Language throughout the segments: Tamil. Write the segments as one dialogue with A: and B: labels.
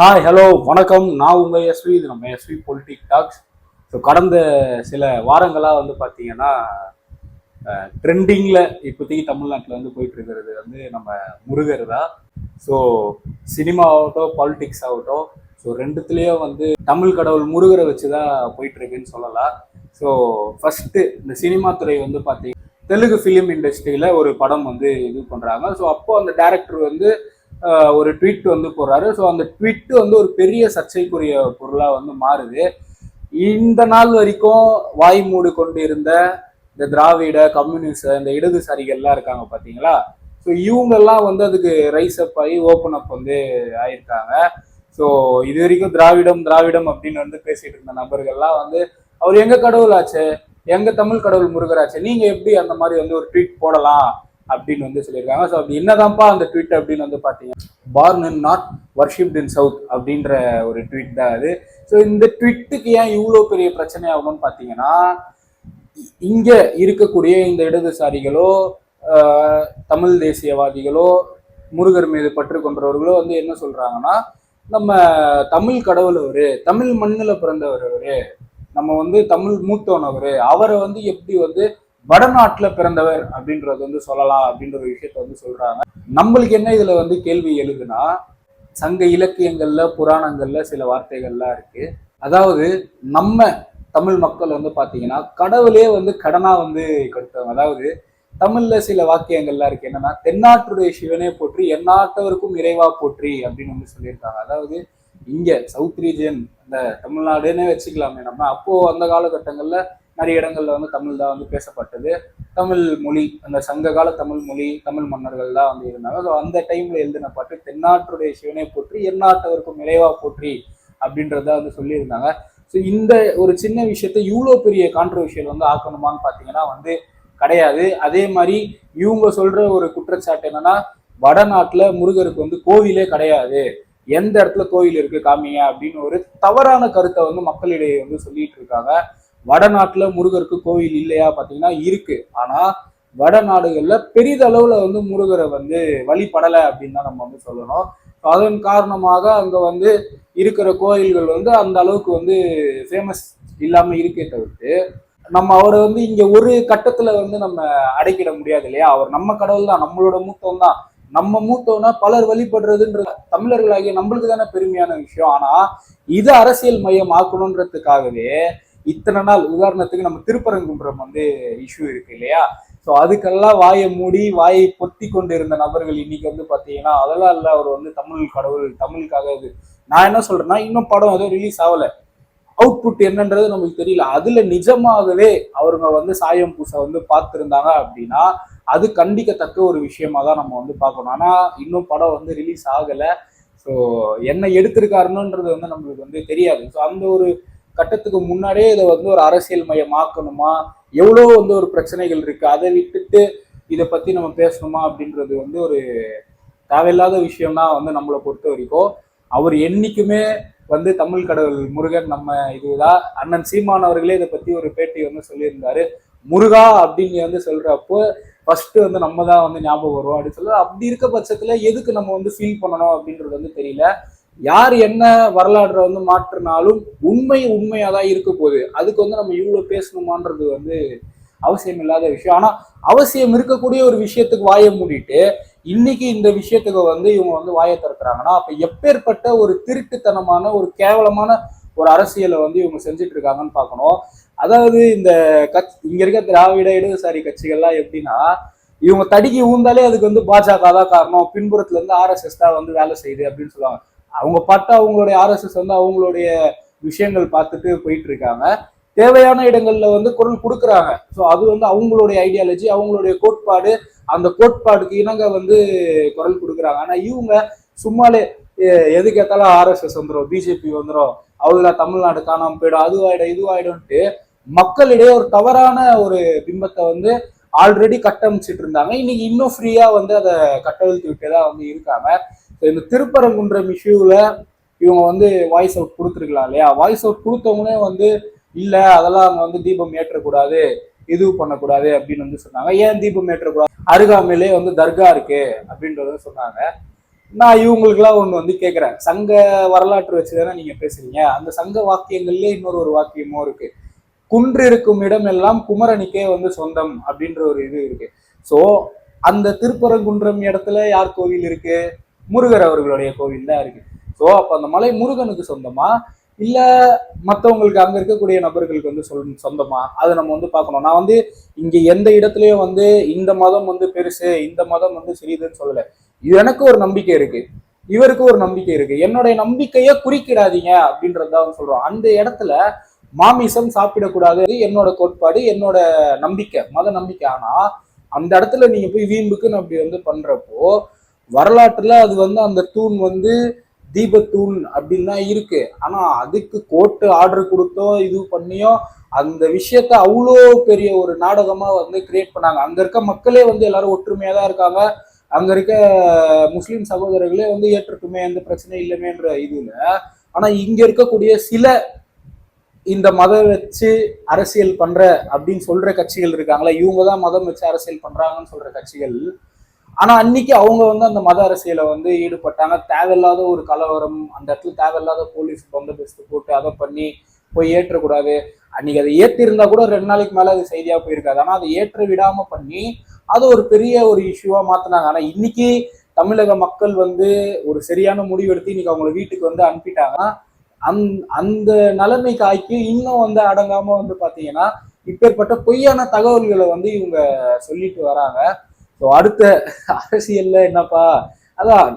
A: ஹாய் ஹலோ வணக்கம். நான் உங்கள் எஸ்வி. இது நம்ம எஸ்வி பொலிட்டிக் டாக்ஸ். ஸோ கடந்த சில வாரங்களாக வந்து பார்த்தீங்கன்னா ட்ரெண்டிங்கில் இப்போதைக்கு தமிழ்நாட்டில் வந்து போயிட்டு இருக்கிறது வந்து நம்ம முருகர் தான். ஸோ சினிமா ஆகட்டும், பாலிடிக்ஸ் ஆகட்டும், ஸோ ரெண்டுத்துலேயும் வந்து தமிழ் கடவுள் முருகரை வச்சு தான் போயிட்டு இருக்குன்னு சொல்லலாம். ஸோ ஃபஸ்ட்டு இந்த சினிமா துறை வந்து பார்த்தீங்கன்னா தெலுங்கு ஃபிலிம் இண்டஸ்ட்ரியில் ஒரு படம் வந்து இது பண்ணுறாங்க. ஸோ அப்போ அந்த டேரக்டர் வந்து ஒரு ட்வீட் வந்து போடுறாரு. ஸோ அந்த ட்வீட் வந்து ஒரு பெரிய சர்ச்சைக்குரிய பொருளாக வந்து மாறுது. இந்த நாள் வரைக்கும் வாய் மூடு கொண்டு இருந்த இந்த திராவிட கம்யூனிஸ்ட் இந்த இடதுசாரிகள்லாம் இருக்காங்க பார்த்தீங்களா. ஸோ இவங்கெல்லாம் வந்து அதுக்கு ரைஸ் அப் ஆகி ஓப்பன் அப் வந்து ஆயிருக்காங்க. ஸோ இது வரைக்கும் திராவிடம் திராவிடம் அப்படின்னு வந்து பேசிட்டு இருந்த நபர்கள்லாம் வந்து அவர் எங்க கடவுள் ஆச்சு, எங்க தமிழ் கடவுள் முருகராச்சு, நீங்க எப்படி அந்த மாதிரி வந்து ஒரு ட்வீட் போடலாம் அப்படின்னு வந்து சொல்லியிருக்காங்க. ஸோ அப்படி என்னதான்ப்பா அந்த ட்வீட் அப்படின்னு வந்து பார்த்தீங்கன்னா, born in not worshipped in South அப்படின்ற ஒரு ட்வீட் தான் அது. ஸோ இந்த ட்வீட்டுக்கு ஏன் இவ்வளோ பெரிய பிரச்சனை ஆகணும்னு பார்த்தீங்கன்னா, இங்க இருக்கக்கூடிய இந்த இடதுசாரிகளோ தமிழ் தேசியவாதிகளோ முருகர் மீது பற்று கொண்டவர்களோ வந்து என்ன சொல்றாங்கன்னா, நம்ம தமிழ் கடவுள் அவரு, தமிழ் மண்ணில் பிறந்தவர் அவரு, நம்ம வந்து தமிழ் மூத்தவனவர், அவரை வந்து எப்படி வந்து வடநாட்டுல பிறந்தவர் அப்படின்றது வந்து சொல்லலாம் அப்படின்ற ஒரு விஷயத்த வந்து சொல்றாங்க. நம்மளுக்கு என்ன இதுல வந்து கேள்வி எழுதுனா, சங்க இலக்கியங்கள்ல புராணங்கள்ல சில வார்த்தைகள்லாம் இருக்கு. அதாவது நம்ம தமிழ் மக்கள் வந்து பாத்தீங்கன்னா கடவுளே வந்து கடனா வந்து கொடுத்தவங்க. அதாவது தமிழ்ல சில வாக்கியங்கள்லாம் இருக்கு. என்னன்னா, தென்னாட்டுடைய சிவனே போற்றி எந்நாட்டவருக்கும் இறைவா போற்றி அப்படின்னு வந்து சொல்லியிருக்காங்க. அதாவது இங்க சவுத் ரீஜியன் இந்த தமிழ்நாடுன்னே வச்சுக்கலாமே நம்ம. அப்போ அந்த காலகட்டங்கள்ல நிறைய இடங்கள்ல வந்து தமிழ் தான் வந்து பேசப்பட்டது. தமிழ் மொழி, அந்த சங்க கால தமிழ் மொழி, தமிழ் மன்னர்கள் தான் வந்து இருந்தாங்க. ஸோ அந்த டைம்ல எழுதின பாட்டு தென்னாட்டுடைய சிவனை போற்றி எந்நாட்டவருக்கும் இறைவா போற்றி அப்படின்றத வந்து சொல்லியிருந்தாங்க. ஸோ இந்த ஒரு சின்ன விஷயத்த இவ்வளோ பெரிய கான்ட்ரவர்ஷியல் வந்து ஆக்கணுமான்னு பார்த்தீங்கன்னா வந்து கிடையாது. அதே மாதிரி இவங்க சொல்ற ஒரு குற்றச்சாட்டு என்னன்னா, வடநாட்டுல முருகருக்கு வந்து கோவிலே கிடையாது, எந்த இடத்துல கோவில் இருக்கு காமிங்க அப்படின்னு ஒரு தவறான கருத்தை வந்து மக்களிடையே வந்து சொல்லிட்டு இருக்காங்க. வடநாட்டுல முருகருக்கு கோவில் இல்லையா பார்த்தீங்கன்னா இருக்கு. ஆனா வடநாடுகள்ல பெரிதளவுல வந்து முருகரை வந்து வழிபடலை அப்படின்னு தான் நம்ம வந்து சொல்லணும். அதன் காரணமாக அங்க வந்து இருக்கிற கோயில்கள் வந்து அந்த அளவுக்கு வந்து ஃபேமஸ் இல்லாம இருக்கே தவிர்த்து, நம்ம அவரை வந்து இங்க ஒரு கட்டத்துல வந்து நம்ம அடைக்கிட முடியாது இல்லையா. அவர் நம்ம கடவுள் தான், நம்மளோட மூத்தம் தான். நம்ம மூத்தோம்னா பலர் வழிபடுறதுன்ற தமிழர்களாகிய நம்மளுக்கு தானே பெருமையான விஷயம். ஆனா இது அரசியல் மையம் ஆக்கணுன்றதுக்காகவே இத்தனை நாள், உதாரணத்துக்கு நம்ம திருப்பரங்குன்றம் வந்து இஷ்யூ இருக்கு இல்லையா. ஸோ அதுக்கெல்லாம் வாயை மூடி வாயை பொத்தி கொண்டு இருந்த நபர்கள் இன்னைக்கு வந்து பார்த்தீங்கன்னா அதெல்லாம் இல்லை, அவர் வந்து தமிழ் கடவுள், தமிழுக்காக இது. நான் என்ன சொல்றேன்னா, இன்னும் படம் எதுவும் ரிலீஸ் ஆகலை, அவுட்புட் என்னன்றது நமக்கு தெரியல. அதுல நிஜமாகவே அவருங்க வந்து சாயம் பூச வந்து பார்த்துருந்தாங்க அப்படின்னா அது கண்டிக்கத்தக்க ஒரு விஷயமா தான் நம்ம வந்து பார்க்கணும். ஆனா இன்னும் படம் வந்து ரிலீஸ் ஆகலை. ஸோ என்ன எடுத்திருக்காருன்னுன்றது வந்து நம்மளுக்கு வந்து தெரியாது. ஸோ அந்த ஒரு கட்டத்துக்கு முன்னாடியே இதை வந்து ஒரு அரசியல் மையமாக்கணுமா, எவ்வளோ வந்து ஒரு பிரச்சனைகள் இருக்கு, அதை விட்டுட்டு இதை பத்தி நம்ம பேசணுமா அப்படின்றது வந்து ஒரு தேவையில்லாத விஷயம் தான் வந்து நம்மளை பொறுத்த வரைக்கும். அவர் என்னைக்குமே வந்து தமிழ் கடவுள் முருகன் நம்ம இதுதான். அண்ணன் சீமான் அவர்களே இதை பத்தி ஒரு பேட்டி வந்து சொல்லியிருந்தாரு. முருகா அப்படின்னு வந்து சொல்றப்போ ஃபர்ஸ்ட் வந்து நம்ம தான் வந்து ஞாபகம் வரும் அப்படின்னு சொல்ல. அப்படி இருக்க பட்சத்துல எதுக்கு நம்ம வந்து ஃபீல் பண்ணணும் அப்படின்றது வந்து தெரியல. யார் என்ன வரலாற்றை வந்து மாற்றினாலும் உண்மை உண்மையா தான் இருக்க போகுது. அதுக்கு வந்து நம்ம இவ்வளவு பேசணுமான்றது வந்து அவசியம் இல்லாத விஷயம். ஆனா அவசியம் இருக்கக்கூடிய ஒரு விஷயத்துக்கு வாயை மூடிட்டு இன்னைக்கு இந்த விஷயத்துக்கு வந்து இவங்க வந்து வாயை திறக்கிறாங்கன்னா, அப்ப எப்பேற்பட்ட ஒரு திருட்டுத்தனமான ஒரு கேவலமான ஒரு அரசியலை வந்து இவங்க செஞ்சுட்டு இருக்காங்கன்னு பார்க்கணும். அதாவது இந்த இங்க இருக்க திராவிட இடதுசாரி கட்சிகள்லாம் எப்படின்னா, இவங்க தடிக்கி ஊந்தாலே அதுக்கு வந்து பாஜக தான் காரணம், பின்புறத்துல இருந்து RSS தான் வந்து வேலை செய்யுது அப்படின்னு சொல்லுவாங்க. அவங்க பார்த்தா அவங்களுடைய RSS வந்து அவங்களுடைய விஷயங்கள் பார்த்துட்டு போயிட்டு இருக்காங்க. தேவையான இடங்கள்ல வந்து குரல் கொடுக்குறாங்க. ஸோ அது வந்து அவங்களுடைய ஐடியாலஜி, அவங்களுடைய கோட்பாடு, அந்த கோட்பாடுக்கு இணங்க வந்து குரல் கொடுக்குறாங்க. ஆனா இவங்க சும்மாலே எது கேட்டாலும் RSS வந்துடும், பிஜேபி வந்துடும், அவங்கள தமிழ்நாடு காணாம போயிடும், அதுவாயிடும் இதுவாயிடும்ட்டு மக்களிடையே ஒரு தவறான ஒரு பிம்பத்தை வந்து ஆல்ரெடி கட்டமைச்சிட்டு இருந்தாங்க. இன்னைக்கு இன்னும் ஃப்ரீயா வந்து அதை கட்டவிழ்த்து விட்டுதான் வந்து இருக்காங்க. இந்த திருப்பரங்குன்றம் இஷ்யூல இவங்க வந்து வாய்ஸ் அவுட் கொடுத்துருக்கலாம் இல்லையா. வாய்ஸ் அவுட் கொடுத்தவங்களே வந்து இல்ல அதெல்லாம் அங்க வந்து தீபம் ஏற்றக்கூடாது, இது பண்ணக்கூடாது அப்படின்னு வந்து சொன்னாங்க. ஏன் தீபம் ஏற்றக்கூடாது, அருகாமையிலே வந்து தர்கா இருக்கு அப்படின்றத சொன்னாங்க. நான் இவங்களுக்குலாம் ஒண்ணு வந்து கேட்கிறேன், சங்க வரலாற்று வச்சுதானே நீங்க பேசுறீங்க, அந்த சங்க வாக்கியங்கள்லயே இன்னொரு வாக்கியமும் இருக்கு, குன்று இருக்கும் இடம் எல்லாம் குமரனுக்கே வந்து சொந்தம் அப்படின்ற ஒரு இது இருக்கு. சோ அந்த திருப்பரங்குன்றம் இடத்துல யார் கோவில் இருக்கு? முருகர் அவர்களுடைய கோவில் தான் இருக்கு. சோ அப்ப அந்த மலை முருகனுக்கு சொந்தமா இல்ல மற்றவங்களுக்கு அங்க இருக்கக்கூடிய நபர்களுக்கு வந்து சொந்தமா, அதை நம்ம வந்து பார்க்கணும். நான் வந்து இங்க எந்த இடத்துலயும் வந்து இந்த மதம் வந்து பெருசு, இந்த மதம் வந்து சிறிதுன்னு சொல்லல. எனக்கு ஒரு நம்பிக்கை இருக்கு, இவருக்கு ஒரு நம்பிக்கை இருக்கு, என்னுடைய நம்பிக்கையை குறிக்கிடாதீங்க அப்படின்றதான் சொல்றோம். அந்த இடத்துல மாமிசம் சாப்பிடக்கூடாது என்னோட கோட்பாடு, என்னோட நம்பிக்கை, மத நம்பிக்கை. ஆனா அந்த இடத்துல நீங்க போய் வீம்புக்குன்னு அப்படி வந்து பண்றப்போ வரலாற்றுல அது வந்து அந்த தூண் வந்து தீபத்தூண் அப்படின்னு தான் இருக்கு. ஆனா அதுக்கு கோர்ட்டு ஆர்டர் கொடுத்தோ இது பண்ணியோ அந்த விஷயத்த அவ்வளோ பெரிய ஒரு நாடகமா வந்து கிரியேட் பண்ணாங்க. அங்க இருக்க மக்களே வந்து எல்லாரும் ஒற்றுமையா தான் இருக்காங்க, அங்க இருக்க முஸ்லிம் சகோதரர்களே வந்து ஏற்றுக்குமே எந்த பிரச்சனையும் இல்லைமேன்ற இதுல. ஆனா இங்க இருக்கக்கூடிய சில இந்த மதம் வச்சு அரசியல் பண்ற அப்படின்னு சொல்ற கட்சிகள் இருக்காங்களா, இவங்க தான் மதம் வச்சு அரசியல் பண்றாங்கன்னு சொல்ற கட்சிகள், ஆனா அன்னைக்கு அவங்க வந்து அந்த மத அரசியலை வந்து ஈடுபட்டாங்க. தேவையில்லாத ஒரு கலவரம், அந்த இடத்துல தேவையில்லாத போலீஸ் பந்தோபஸ்து போட்டு அதை பண்ணி போய் ஏற்றக்கூடாது. அன்னைக்கு அதை ஏற்றிருந்தா கூட 2 நாளைக்கு மேல அது செய்தியா போயிருக்காது. ஆனா அதை ஏற்ற விடாம பண்ணி அது ஒரு பெரிய ஒரு இஷ்யூவா மாத்தினாங்க. ஆனா இன்னைக்கு தமிழக மக்கள் வந்து ஒரு சரியான முடிவு எடுத்து இன்னைக்கு அவங்கள வீட்டுக்கு வந்து அனுப்பிட்டாங்கன்னா அந்த நிலைமைக்கு ஆக்கி இன்னும் வந்து அடங்காம வந்து பாத்தீங்கன்னா இப்பேற்பட்ட பொய்யான தகவல்களை வந்து இவங்க சொல்லிட்டு வராங்க. ஸோ அடுத்த அரசியல்ல என்னப்பா, அதான்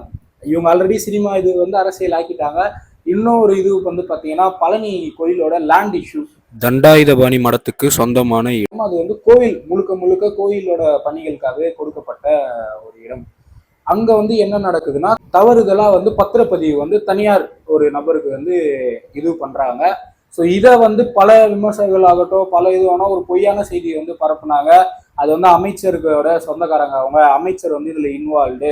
A: இவங்க ஆல்ரெடி சினிமா இது வந்து அரசியல் ஆக்கிட்டாங்க. இன்னும் ஒரு இது வந்து பாத்தீங்கன்னா பழனி கோயிலோட லேண்ட் இஷ்யூ, தண்டாயுதபாணி மடத்துக்கு சொந்தமான இடம். அது வந்து கோவில் முழுக்க முழுக்க கோயிலோட பணிகளுக்காகவே கொடுக்கப்பட்ட ஒரு இடம். அங்க வந்து என்ன நடக்குதுன்னா தவறுதலா வந்து பத்திரப்பதிவு வந்து தனியார் ஒரு நபருக்கு வந்து இது பண்றாங்க. ஸோ இதை வந்து பல விமர்சகர்கள் ஆகட்டும் பல இது வேணா ஒரு பொய்யான செய்தியை வந்து பரப்புனாங்க. அது வந்து அமைச்சர்களோட சொந்தக்காரங்க, அவங்க அமைச்சர் வந்து இதுல இன்வால்வ்டு,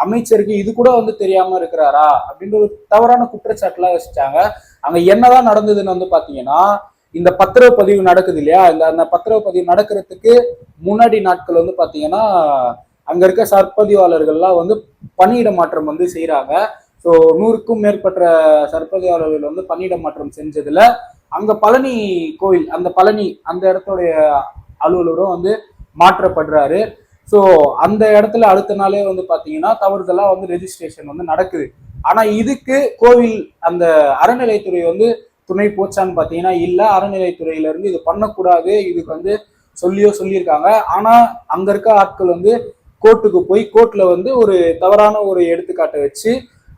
A: அமைச்சருக்கு இது கூட வந்து தெரியாம இருக்கிறாரா அப்படின்ற ஒரு தவறான குற்றச்சாட்டுலாம் வச்சுட்டாங்க. அங்க என்னதான் நடந்ததுன்னு வந்து பாத்தீங்கன்னா இந்த பத்திரப்பதிவு நடக்குது இல்லையா, அந்த பத்திரப்பதிவு நடக்கிறதுக்கு முன்னாடி நாட்கள் வந்து பாத்தீங்கன்னா அங்க இருக்க சற்பதிவாளர்கள்லாம் வந்து பணியிட மாற்றம் வந்து செய்யறாங்க. ஸோ 100க்கும் மேற்பட்ட சற்பதிவாளர்கள் வந்து பணியிட மாற்றம் செஞ்சதுல அங்க பழனி கோயில், அந்த பழனி அந்த இடத்துடைய அலுவலரும் வந்து மாற்றப்படுறாரு. ஸோ அந்த இடத்துல அடுத்த நாளே வந்து பாத்தீங்கன்னா தவறுதலா வந்து ரெஜிஸ்ட்ரேஷன் வந்து நடக்குது. ஆனா இதுக்கு கோவில் அந்த அறநிலைத்துறை வந்து துணை போச்சான்னு பாத்தீங்கன்னா இல்ல, அறநிலைத்துறையில இருந்து இது பண்ணக்கூடாது இதுக்கு வந்து சொல்லியிருக்காங்க. ஆனா அங்க இருக்க ஆட்கள் வந்து கோர்ட்டுக்கு போய் கோர்ட்ல வந்து ஒரு தவறான ஒரு எடுத்துக்காட்டை வச்சு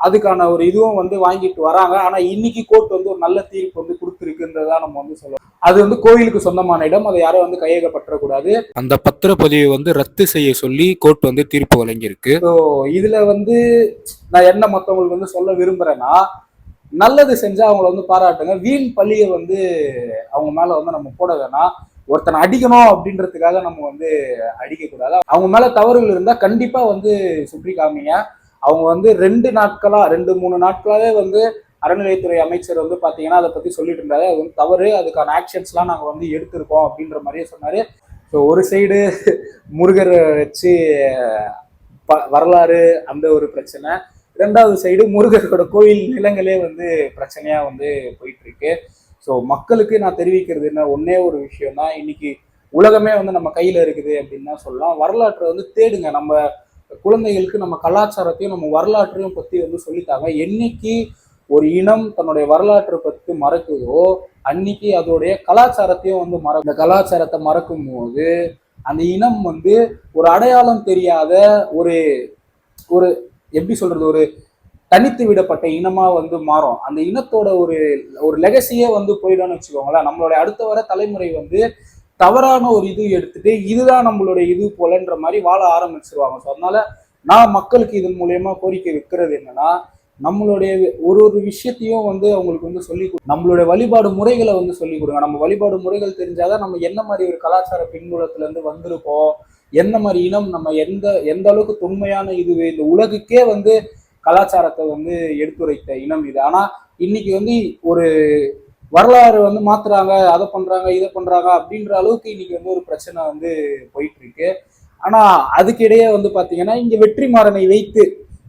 A: அதுக்கான ஒரு இதுவும் வந்து வாங்கிட்டு வராங்க. ஆனா இன்னைக்கு கோர்ட் வந்து ஒரு நல்ல தீர்ப்பு வந்து கொடுத்துருக்குன்றதா நம்ம வந்து சொல்லுவோம். அது வந்து கோயிலுக்கு சொந்தமான இடம், அதை யாரும் வந்து கையகப்பற்றக்கூடாது, அந்த பத்திரப்பதிவை வந்து ரத்து செய்ய சொல்லி கோர்ட் வந்து தீர்ப்பு வழங்கியிருக்கு. ஸோ இதுல வந்து நான் என்ன மற்றவங்களுக்கு வந்து சொல்ல விரும்புறேன்னா, நல்லது செஞ்சா அவங்கள வந்து பாராட்டுங்க, வீண் பள்ளியை வந்து அவங்க மேல வந்து நம்ம போட வேணாம். ஒருத்தனை அடிக்கணும் அப்படின்றதுக்காக நம்ம வந்து அடிக்க கூடாது. அவங்க மேல தவறுகள் இருந்தா கண்டிப்பா வந்து சுற்றி காமிங்க. அவங்க வந்து 2-3 நாட்களாவே வந்து அறநிலையத்துறை அமைச்சர் வந்து பாத்தீங்கன்னா அதை பத்தி சொல்லிட்டு இருந்தாரு, அது வந்து தவறு, அதுக்கான ஆக்ஷன்ஸ் எல்லாம் நாங்க வந்து எடுத்திருக்கோம் அப்படின்ற மாதிரியே சொன்னாரு. ஸோ ஒரு சைடு முருகரை வச்சு வரலாறு அந்த ஒரு பிரச்சனை, 2வது சைடு முருகரோட கோயில் நிலங்களே வந்து பிரச்சனையா வந்து போயிட்டு இருக்கு. ஸோ மக்களுக்கு நான் தெரிவிக்கிறது என்ன, ஒன்னே ஒரு விஷயம் தான், இன்னைக்கு உலகமே வந்து நம்ம கையில இருக்குது அப்படின்னு தான் சொல்லலாம். வரலாற்றை வந்து தேடுங்க, நம்ம குழந்தைகளுக்கு நம்ம கலாச்சாரத்தையும் நம்ம வரலாற்றையும் பத்தி வந்து சொல்லித்தாங்க. என்னைக்கு ஒரு இனம் தன்னுடைய வரலாற்றை பத்தி மறக்குதோ அன்னைக்கு அதோடைய கலாச்சாரத்தையும் வந்து இந்த கலாச்சாரத்தை மறக்கும் போது அந்த இனம் வந்து ஒரு அடையாளம் தெரியாத ஒரு ஒரு எப்படி சொல்றது, ஒரு தனித்து விடப்பட்ட இனமா வந்து மாறும். அந்த இனத்தோட ஒரு ஒரு லெகசியே வந்து போயிடும்னு வச்சுக்கோங்களேன். நம்மளுடைய அடுத்த வர தலைமுறை வந்து தவறான ஒரு இது எடுத்துட்டு இதுதான் நம்மளுடைய இது போலன்ற மாதிரி வாழ ஆரம்பிச்சிருவாங்க. ஸோ அதனால நான் மக்களுக்கு இதன் மூலியமா கோரிக்கை வைக்கிறது என்னன்னா, நம்மளுடைய ஒரு விஷயத்தையும் வந்து அவங்களுக்கு வந்து நம்மளுடைய வழிபாடு முறைகளை வந்து சொல்லி கொடுங்க. நம்ம வழிபாடு முறைகள் தெரிஞ்சாதான் நம்ம என்ன மாதிரி ஒரு கலாச்சார பின்புலத்துல இருந்து வந்திருக்கோம், என்ன மாதிரி இனம், நம்ம எந்த அளவுக்கு தொன்மையான இதுவே இந்த உலகுக்கே வந்து கலாச்சாரத்தை வந்து எடுத்துரைத்த இனம் இது. ஆனா இன்னைக்கு வந்து ஒரு வரலாறு வந்து மாத்துறாங்க, அதை பண்றாங்க இதை பண்றாங்க அப்படின்ற அளவுக்கு இன்னைக்கு வந்து ஒரு பிரச்சனை வந்து போயிட்டு இருக்கு. ஆனா அதுக்கிடையே வந்து பாத்தீங்கன்னா இங்க வெற்றிமாறனை வைத்து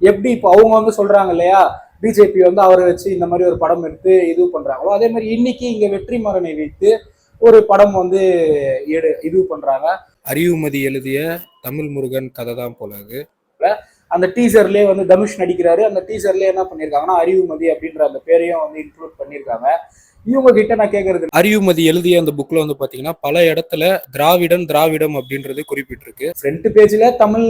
A: எப்படி இப்போ அவங்க வந்து சொல்றாங்க இல்லையா, பிஜேபி வந்து அவரை வச்சு இந்த மாதிரி ஒரு படம் எடுத்து இது பண்றாங்களோ, அதே மாதிரி இன்னைக்கு இங்க வெற்றிமாறனை வைத்து ஒரு படம் வந்து இது பண்றாங்க. அறிவுமதி எழுதிய தமிழ் முருகன் கதை தான் போல அது. அந்த டீசர்லயே வந்து தனுஷ் நடிக்கிறாரு. அந்த டீசர்லயே என்ன பண்ணிருக்காங்கன்னா அறிவுமதி அப்படின்ற அந்த பேரையும் வந்து இன்க்ளூட் பண்ணிருக்காங்க. இவங்க கிட்ட நான் கேட்கறது, அறிவுமதி எழுதிய அந்த புக்ல வந்து பாத்தீங்கன்னா பல இடத்துல திராவிடம் அப்படின்றது குறிப்பிட்டிருக்கு. ஃப்ரண்ட் பேஜ்ல தமிழ்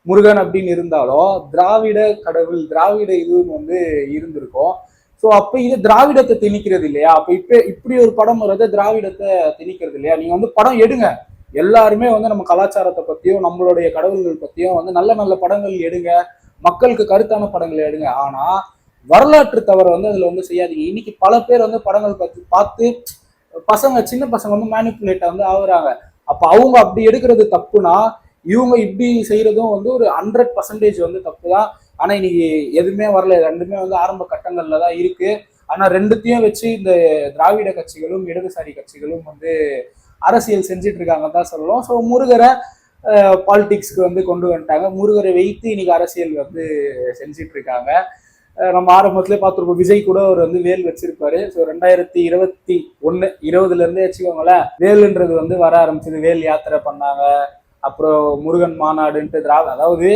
A: முருகன் அப்படின்னு இருந்தாலும் திராவிட கடவுள், திராவிட இதுவும் வந்து இருந்திருக்கும். ஸோ அப்ப இது திராவிடத்தை திணிக்கிறது இல்லையா? அப்ப இப்படி ஒரு படம் வர்றது திராவிடத்தை திணிக்கிறது இல்லையா? நீங்க வந்து படம் எடுங்க, எல்லாருமே வந்து நம்ம கலாச்சாரத்தை பத்தியும் நம்மளுடைய கடவுள்கள் பத்தியும் வந்து நல்ல நல்ல படங்கள் எடுங்க, மக்களுக்கு கருத்தான படங்கள் எடுங்க. ஆனா வரலாற்று தவறை வந்து அதுல வந்து செய்யாதீங்க. இன்னைக்கு பல பேர் வந்து படங்கள் பத்தி பார்த்து பசங்க, சின்ன பசங்க வந்து மேனிப்புலேட் வந்து ஆகுறாங்க. அப்ப அவங்க அப்படி எடுக்கிறது தப்புனா இவங்க இப்படி செய்யறதும் வந்து ஒரு 100% வந்து தப்பு தான். ஆனா இன்னைக்கு எதுவுமே வரல, ரெண்டுமே வந்து ஆரம்ப கட்டங்கள்ல தான் இருக்கு. ஆனா ரெண்டுத்தையும் வச்சு இந்த திராவிட கட்சிகளும் இடதுசாரி கட்சிகளும் வந்து அரசியல் செஞ்சுட்டு இருக்காங்கன்னு தான் சொல்லணும். ஸோ முருகரை பாலிடிக்ஸ்க்கு வந்து கொண்டு வந்துட்டாங்க. முருகரை வைத்து இன்னைக்கு அரசியல் வந்து செஞ்சிட்டு இருக்காங்க. நம்ம ஆரம்பத்திலே பார்த்துருப்போம், விஜய் கூட அவர் வந்து வேல் வச்சிருப்பாரு. ஸோ 2021 இருந்தே வச்சுக்கோங்களேன், வேலுன்றது வந்து வர ஆரம்பிச்சது. வேல் யாத்திரை பண்ணாங்க, அப்புறம் முருகன் மாநாடுன்ட்டு அதாவது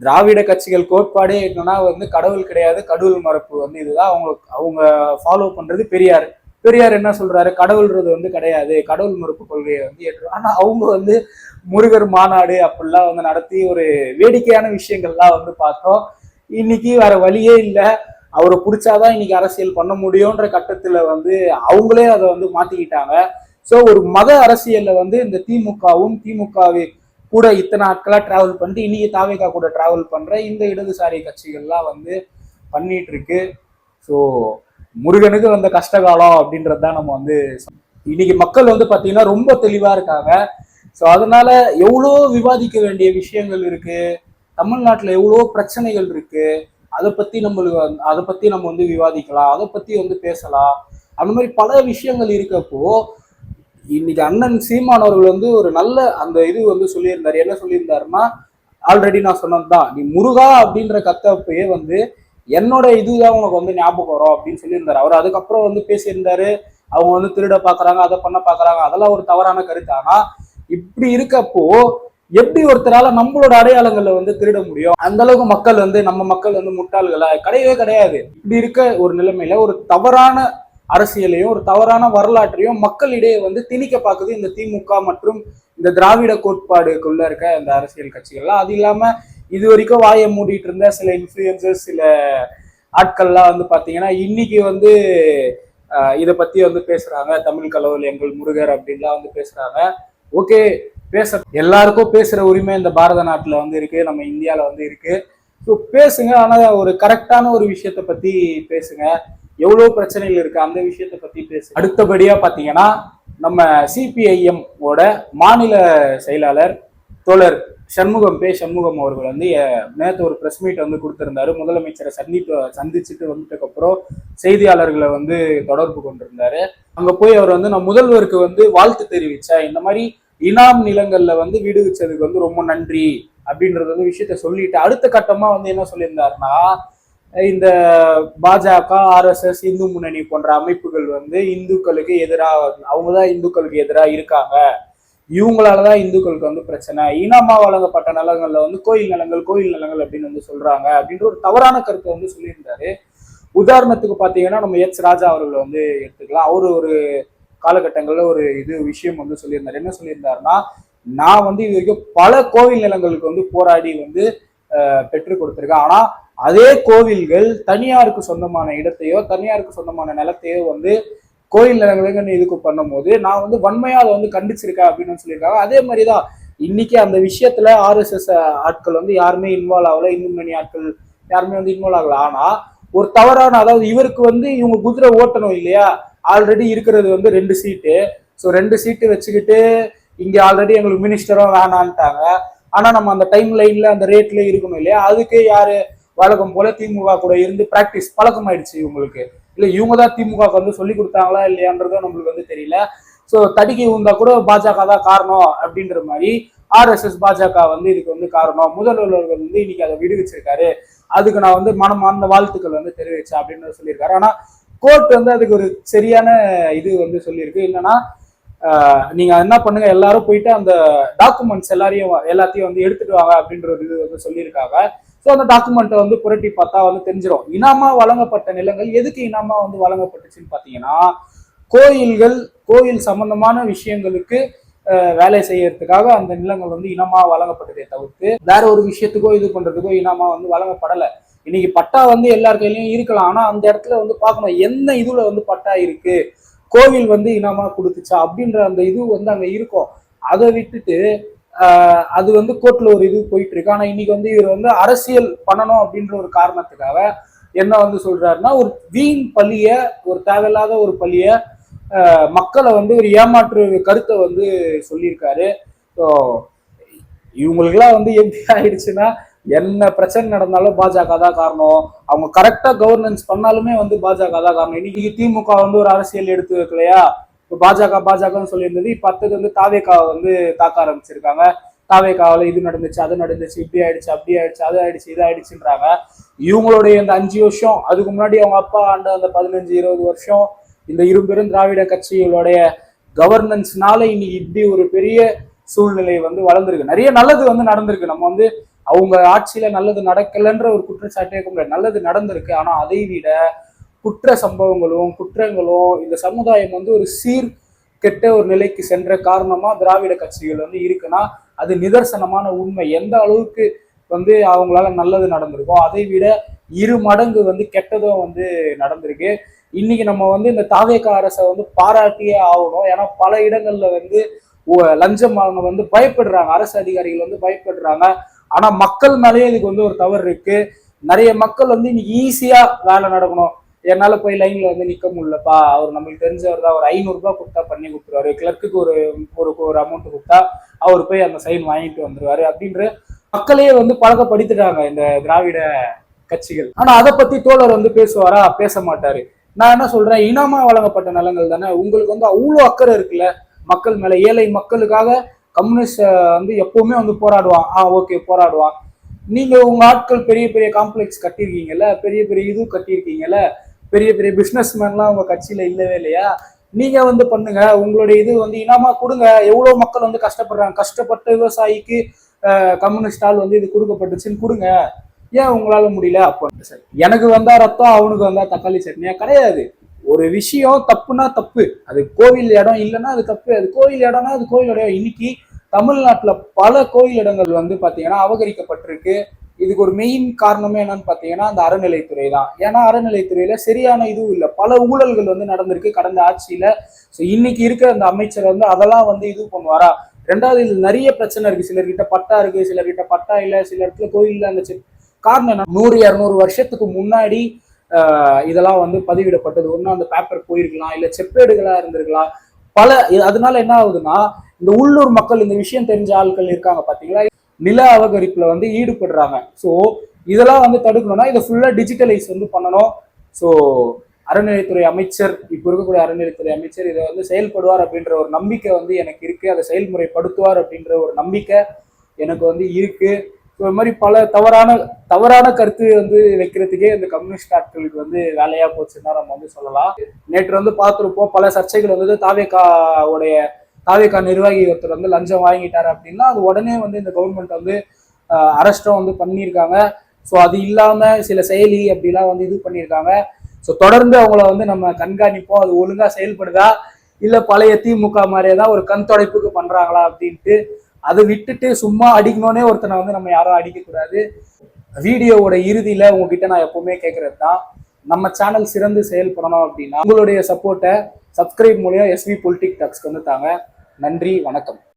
A: திராவிட கட்சிகள் கோட்பாடே என்னன்னா வந்து கடவுள் கிடையாது, கடவுள் மரபு வந்து இதுதான். அவங்க ஃபாலோ பண்றது பெரியார் என்ன சொல்றாரு, கடவுள்ன்றது வந்து கிடையாது, கடவுள் மறுப்பு கொள்கையை வந்து ஏற்று. ஆனா அவங்க வந்து முருகர் மாநாடு அப்படிலாம் வந்து நடத்தி ஒரு வேடிக்கையான விஷயங்கள்லாம் வந்து பார்த்தோம். இன்னைக்கு வேற வழியே இல்லை, அவரை பிடிச்சாதான் இன்னைக்கு அரசியல் பண்ண முடியும்ன்ற கட்டத்துல வந்து அவங்களே அதை வந்து மாத்திக்கிட்டாங்க. ஸோ ஒரு மத அரசியல்ல வந்து இந்த திமுகவை கூட இத்தனை நாட்களா டிராவல் பண்ணிட்டு இன்னைக்கு தாவேகா கூட டிராவல் பண்ற இந்த இடதுசாரி கட்சிகள்லாம் வந்து பண்ணிட்டு இருக்கு. ஸோ முருகனுக்கு வந்த கஷ்டகாலம் அப்படின்றது தான் நம்ம வந்து இன்னைக்கு மக்கள் வந்து பாத்தீங்கன்னா ரொம்ப தெளிவா இருக்காங்க. ஸோ அதனால எவ்வளோ விவாதிக்க வேண்டிய விஷயங்கள் இருக்கு, தமிழ்நாட்டுல எவ்வளோ பிரச்சனைகள் இருக்கு, அதை பத்தி நம்ம வந்து விவாதிக்கலாம், அதை பத்தி வந்து பேசலாம். அந்த மாதிரி பல விஷயங்கள் இருக்கப்போ இன்னைக்கு அண்ணன் சீமான் அவர்கள் வந்து ஒரு நல்ல அந்த இது வந்து சொல்லியிருந்தாரு. என்ன சொல்லியிருந்தாருன்னா, ஆல்ரெடி நான் சொன்னதுதான், நீ முருகா அப்படின்ற கத்தப்பயே வந்து என்னோட இதுதான் உனக்கு வந்து ஞாபகம் வரும் அப்படின்னு சொல்லியிருந்தாரு. அவர் அதுக்கப்புறம் வந்து பேசியிருந்தாரு, அவங்க வந்து திருட பாக்குறாங்க, அதை பண்ண பாக்குறாங்க, அதெல்லாம் ஒரு தவறான கருத்து. ஆனா இப்படி இருக்கப்போ எப்படி ஒருத்தரால நம்மளோட அடையாளங்களை வந்து திருட முடியும்? அந்த அளவுக்கு மக்கள் வந்து நம்ம மக்கள் வந்து முட்டாள்களா? கிடையவே கிடையாது. இப்படி இருக்க ஒரு நிலைமையில ஒரு தவறான அரசியலையும் ஒரு தவறான வரலாற்றையும் மக்களிடையே வந்து திணிக்க பார்க்குது இந்த திமுக மற்றும் இந்த திராவிட கோட்பாடுக்குள்ள இருக்க இந்த அரசியல் கட்சிகள்லாம். அது இல்லாம இது வரைக்கும் வாயை மூடிட்டு இருந்த சில இன்ஃபுளுசர்ஸ், சில ஆட்கள்லாம் வந்து பாத்தீங்கன்னா இன்னைக்கு வந்து இதை பத்தி வந்து பேசுறாங்க, தமிழ் கடவுள் எங்கள் முருகர் அப்படின்லாம் வந்து பேசுறாங்க. ஓகே, எல்லாருக்கும் பேசுற உரிமை இந்த பாரத நாட்டுல வந்து இருக்கு, நம்ம இந்தியால வந்து இருக்கு. ஸோ பேசுங்க, ஆனா ஒரு கரெக்டான ஒரு விஷயத்த பத்தி பேசுங்க. எவ்வளவு பிரச்சனைகள் இருக்கு அந்த விஷயத்த பத்தி பேசு. அடுத்தபடியா பாத்தீங்கன்னா நம்ம சிபிஐஎம் ஓட மாநில செயலாளர் தோழர் சண்முகம் அவர்கள் வந்து நேற்று ஒரு பிரஸ் மீட் வந்து கொடுத்திருந்தாரு. முதலமைச்சரை சந்திச்சுட்டு வந்துட்டு அப்புறம் செய்தியாளர்களை வந்து தொடர்பு கொண்டிருந்தாரு. அங்க போய் அவர் வந்து நான் முதல்வருக்கு வந்து வாழ்த்து தெரிவிச்சேன், இந்த மாதிரி இனாம் நிலங்கள்ல வந்து விடுவிச்சதுக்கு வந்து ரொம்ப நன்றி அப்படின்றது வந்து விஷயத்த சொல்லிட்டு அடுத்த கட்டமா வந்து என்ன சொல்லியிருந்தாருன்னா, இந்த பாஜக, ஆர்எஸ்எஸ், இந்து முன்னணி போன்ற அமைப்புகள் வந்து இந்துக்களுக்கு எதிராக, அவங்கதான் இந்துக்களுக்கு எதிராக இருக்காங்க, இவங்களாலதான் இந்துக்களுக்கு வந்து பிரச்சனை, இனமா வழங்கப்பட்ட நிலங்கள்ல வந்து கோயில் நிலங்கள் அப்படின்னு வந்து சொல்றாங்க அப்படின்ற ஒரு தவறான கருத்தை வந்து சொல்லியிருந்தாரு. உதாரணத்துக்கு பாத்தீங்கன்னா நம்ம ராஜா அவர்கள் வந்து எடுத்துக்கலாம். அவரு ஒரு காலகட்டங்கள்ல ஒரு விஷயம் வந்து சொல்லியிருந்தாரு. என்ன சொல்லியிருந்தாருன்னா, நான் வந்து இது வரைக்கும் பல கோவில் நிலங்களுக்கு வந்து போராடி வந்து பெற்றுக் கொடுத்திருக்கேன். ஆனா அதே கோவில்கள் தனியாருக்கு சொந்தமான இடத்தையோ தனியாருக்கு சொந்தமான நிலத்தையோ வந்து கோயில் நிலங்களுக்கு இதுக்கு பண்ணும் போது நான் வந்து வன்மையா அதை வந்து கண்டிச்சிருக்கேன் அப்படின்னு சொல்லியிருக்காங்க. அதே மாதிரிதான் இன்னைக்கு அந்த விஷயத்துல ஆர்எஸ்எஸ் ஆட்கள் வந்து யாருமே இன்வால்வ் ஆகல, இந்து முன்னணி ஆட்கள் யாருமே வந்து இன்வால்வ் ஆகல. ஆனா ஒரு தவறான, அதாவது இவருக்கு வந்து இவங்க குதிரை ஓட்டணும் இல்லையா, ஆல்ரெடி இருக்கிறது வந்து 2 சீட்டு. ஸோ 2 சீட்டு வச்சுக்கிட்டு இங்க ஆல்ரெடி எங்களுக்கு மினிஸ்டரும் வேணான்ட்டாங்க. ஆனா நம்ம அந்த டைம் லைன்ல அந்த ரேட்ல இருக்கணும் இல்லையா, அதுக்கு யாரு வழக்கம் போல திமுக கூட இருந்து பிராக்டிஸ் பழக்கம் ஆயிடுச்சு இவங்களுக்கு. இல்ல இவங்க தான் திமுக வந்து சொல்லி கொடுத்தாங்களா இல்லையான்றதும் நம்மளுக்கு வந்து தெரியல. ஸோ தடிக்கை உந்தா கூட பாஜக தான் காரணம் அப்படின்ற மாதிரி
B: RSS பாஜக வந்து இதுக்கு வந்து காரணம், முதல்வர் வந்து இன்னைக்கு அதை விடுவிச்சிருக்காரு, அதுக்கு நான் வந்து மனமார்ந்த வாழ்த்துக்கள் வந்து தெரிவிச்சேன் அப்படின்னு சொல்லியிருக்காரு. ஆனா கோர்ட் வந்து அதுக்கு ஒரு சரியான இது வந்து சொல்லியிருக்கு. என்னன்னா நீங்க என்ன பண்ணுங்க, எல்லாரும் போயிட்டு அந்த டாக்குமெண்ட்ஸ் எல்லாத்தையும் வந்து எடுத்துட்டு வாங்க அப்படின்ற ஒரு இது வந்து சொல்லியிருக்காங்க. ஸோ அந்த டாக்குமெண்ட்டை வந்து புரட்டி பார்த்தா வந்து தெரிஞ்சிடும் இனாமா வழங்கப்பட்ட நிலங்கள் எதுக்கு இனாமா வந்து வழங்கப்பட்டுச்சுன்னு பார்த்தீங்கன்னா, கோயில் சம்பந்தமான விஷயங்களுக்கு வேலை செய்யறதுக்காக அந்த நிலங்கள் வந்து இனமா வழங்கப்பட்டதை தவிர்த்து வேற ஒரு விஷயத்துக்கோ இது பண்றதுக்கோ இனமா வந்து வழங்கப்படலை. இன்னைக்கு பட்டா வந்து எல்லார் கையிலயும் இருக்கலாம், ஆனா அந்த இடத்துல வந்து பார்க்கணும் என்ன இதுல வந்து பட்டா இருக்கு, கோவில் வந்து இனமா கொடுத்துச்சா அப்படின்ற அந்த இது வந்து அங்க இருக்கும். அதை விட்டுட்டு அது வந்து கோர்ட்ல ஒரு இது போயிட்டு இருக்கு. ஆனா இன்னைக்கு வந்து இவர் வந்து அரசியல் பண்ணணும் அப்படின்ற ஒரு காரணத்துக்காக என்ன வந்து சொல்றாருன்னா, ஒரு வீண் பள்ளிய, ஒரு தேவையில்லாத ஒரு பள்ளிய மக்களை வந்து ஒரு ஏமாற்று கருத்தை வந்து சொல்லியிருக்காரு. ஸோ இவங்களுக்குலாம் வந்து எப்படி ஆயிடுச்சுன்னா, என்ன பிரச்சனை நடந்தாலும் பாஜக தான் காரணம், அவங்க கரெக்டா கவர்னன்ஸ் பண்ணாலுமே வந்து பாஜக தான் காரணம். இன்னைக்கு திமுக வந்து ஒரு அரசியல் எடுத்து வைக்கலையா, இப்போ பாஜகன்னு சொல்லியிருந்தது, இப்ப அடுத்தது வந்து தாவேகாவை வந்து தாக்க ஆரம்பிச்சிருக்காங்க. தாவேகாவில் இது நடந்துச்சு, அது நடந்துச்சு, இப்படி ஆயிடுச்சு, அப்படி ஆயிடுச்சு, அது ஆயிடுச்சு, இது ஆயிடுச்சுன்றாங்க. இவங்களுடைய இந்த 5 வருஷம், அதுக்கு முன்னாடி அவங்க அப்பா ஆண்ட அந்த 15-20 வருஷம் இந்த இருபெரும் திராவிட கட்சிகளுடைய கவர்னன்ஸ்னால இன்னைக்கு இப்படி ஒரு பெரிய சூழ்நிலை வந்து வளர்ந்துருக்கு. நிறைய நல்லது வந்து நடந்திருக்கு. நம்ம வந்து அவங்க ஆட்சியில நல்லது நடக்கலன்ற ஒரு குற்றச்சாட்டே இருக்க முடியாது, நல்லது நடந்திருக்கு. ஆனா அதை விட குற்ற சம்பவங்களும் குற்றங்களும் இந்த சமுதாயம் வந்து ஒரு கெட்ட ஒரு நிலைக்கு சென்ற காரணமா திராவிட கட்சிகள் வந்து இருக்குன்னா அது நிதர்சனமான உண்மை. எந்த அளவுக்கு வந்து அவங்களால நல்லது நடந்திருக்கும், அதை விட 2 மடங்கு வந்து கெட்டதும் வந்து நடந்திருக்கு. இன்னைக்கு நம்ம வந்து இந்த தாவேக அரசை வந்து பாராட்டியே ஆகணும். ஏன்னா பல இடங்கள்ல வந்து லஞ்சம் அவங்க வந்து பயப்படுறாங்க, அரசு அதிகாரிகள் வந்து பயப்படுறாங்க. ஆனா மக்கள் மேலேயே இதுக்கு வந்து ஒரு தவறு இருக்கு. நிறைய மக்கள் வந்து இன்னைக்கு ஈஸியா வேலை நடக்கணும், என்னால போய் லைன்ல வந்து நிக்க முடியலப்பா, அவர் நம்மளுக்கு தெரிஞ்சவர் தான், ஒரு 500 ரூபாய் கொடுத்தா பண்ணி கொடுத்துருவாரு, கிளர்க்குக்கு ஒரு அமௌண்ட் கொடுத்தா அவர் போய் அந்த சைன் வாங்கிட்டு வந்துருவாரு அப்படின்ற மக்களையே வந்து பழக்கப்படுத்திட்டாங்க இந்த திராவிட கட்சிகள். ஆனா அதை பத்தி தோழர் வந்து பேசுவாரா? பேச மாட்டாரு. நான் என்ன சொல்றேன், இனமா வழங்கப்பட்ட நிலங்கள் தானே, உங்களுக்கு வந்து அவ்வளவு அக்கறை இருக்குல்ல மக்கள் மேல, ஏழை மக்களுக்காக கம்யூனிஸ்ட் வந்து எப்பவுமே வந்து போராடுவான். ஓகே போராடுவான். நீங்க உங்க ஆட்கள் பெரிய பெரிய காம்ப்ளெக்ஸ் கட்டியிருக்கீங்கல்ல, பெரிய பெரிய இது கட்டியிருக்கீங்கல்ல, பெரிய பெரிய பிசினஸ் மேன்லாம் உங்க கட்சியில இல்லவே இல்லையா? நீங்க வந்து பண்ணுங்க, உங்களுடைய இது வந்து இனமா கொடுங்க. எவ்வளவு மக்கள் வந்து கஷ்டப்படுறாங்க, கஷ்டப்பட்ட விவசாயிக்கு கம்யூனிஸ்ட் ஆள் வந்து இது கொடுக்கப்பட்டுச்சுன்னு கொடுங்க. ஏன் உங்களால முடியல? அப்போ எனக்கு வந்தா ரத்தம், அவனுக்கு வந்தா தக்காளி சட்னியா? கிடையாது. ஒரு விஷயம் தப்புனா தப்பு, அது கோவில் இடம் இல்லைன்னா அது தப்பு, அது கோயில் இடம்னா அது கோயில் இடம். இன்னைக்கு தமிழ்நாட்டுல பல கோயில் இடங்கள் வந்து பாத்தீங்கன்னா அபகரிக்கப்பட்டிருக்கு. இதுக்கு ஒரு மெயின் காரணமே என்னன்னு பாத்தீங்கன்னா அந்த அறநிலைத்துறை தான். ஏன்னா அறநிலைத்துறையில சரியான இதுவும் இல்லை, பல ஊழல்கள் வந்து நடந்திருக்கு கடந்த ஆட்சியில. ஸோ இன்னைக்கு இருக்க அந்த அமைச்சர் வந்து அதெல்லாம் வந்து இது பண்ணுவாரா? ரெண்டாவது, இது நிறைய பிரச்சனை இருக்கு. சிலர்கிட்ட பட்டா இருக்கு, சிலர்கிட்ட பட்டா இல்லை, சில இடத்துல கோயில்ல அந்த காரணம் என்ன, 100-200 வருஷத்துக்கு முன்னாடி இதெல்லாம் வந்து பதிவிடப்பட்டது. ஒன்றும் அந்த பேப்பர் போயிருக்கலாம், இல்லை செப்பேடுகளா இருந்திருக்கலாம். அதனால என்ன ஆகுதுன்னா, இந்த உள்ளூர் மக்கள், இந்த விஷயம் தெரிஞ்ச ஆட்கள் இருக்காங்க பாத்தீங்களா, நில அபகரிப்புல வந்து ஈடுபடுறாங்க. ஸோ இதெல்லாம் வந்து தடுக்கணும்னா இதை ஃபுல்லா டிஜிட்டலைஸ் வந்து பண்ணணும். ஸோ அறநிலையத்துறை அமைச்சர், இப்ப இருக்கக்கூடிய அறநிலையத்துறை அமைச்சர் இதை வந்து செயல்படுவார் அப்படின்ற ஒரு நம்பிக்கை வந்து எனக்கு இருக்கு. அதை செயல்முறைப்படுத்துவார் அப்படின்ற ஒரு நம்பிக்கை எனக்கு வந்து இருக்கு. இது மாதிரி பல தவறான கருத்து வந்து வைக்கிறதுக்கே இந்த கம்யூனிஸ்ட் ஆட்களுக்கு வந்து வேலையா போச்சுன்னா நம்ம வந்து சொல்லலாம். நேற்று வந்து பார்த்துருப்போம், பல சர்ச்சைகள் வந்து தாவேகா நிர்வாகி ஒருத்தர் வந்து லஞ்சம் வாங்கிட்டாரு அப்படின்னா அது உடனே வந்து இந்த கவர்மெண்ட் வந்து அரெஸ்டும் வந்து பண்ணியிருக்காங்க. ஸோ அது இல்லாம சில செயலி அப்படிலாம் வந்து இது பண்ணியிருக்காங்க. ஸோ தொடர்ந்து அவங்கள வந்து நம்ம கண்காணிப்போம், அது ஒழுங்கா செயல்படுதா இல்ல பழைய திமுக மாதிரியே தான் ஒரு கண் தொடைப்புக்கு பண்றாங்களா அப்படின்ட்டு. அதை விட்டுட்டு சும்மா அடிக்கணும்னே ஒருத்தனை வந்து நம்ம யாரும் அடிக்கக்கூடாது. வீடியோவோட இறுதியில உங்ககிட்ட நான் எப்பவுமே கேட்கறது தான், நம்ம சேனல் சிறந்து செயல்படணும் அப்படின்னா உங்களுடைய சப்போர்ட்டை சப்ஸ்கிரைப் மூலியம் SV Politic Talks வந்து தாங்க. நன்றி, வணக்கம்.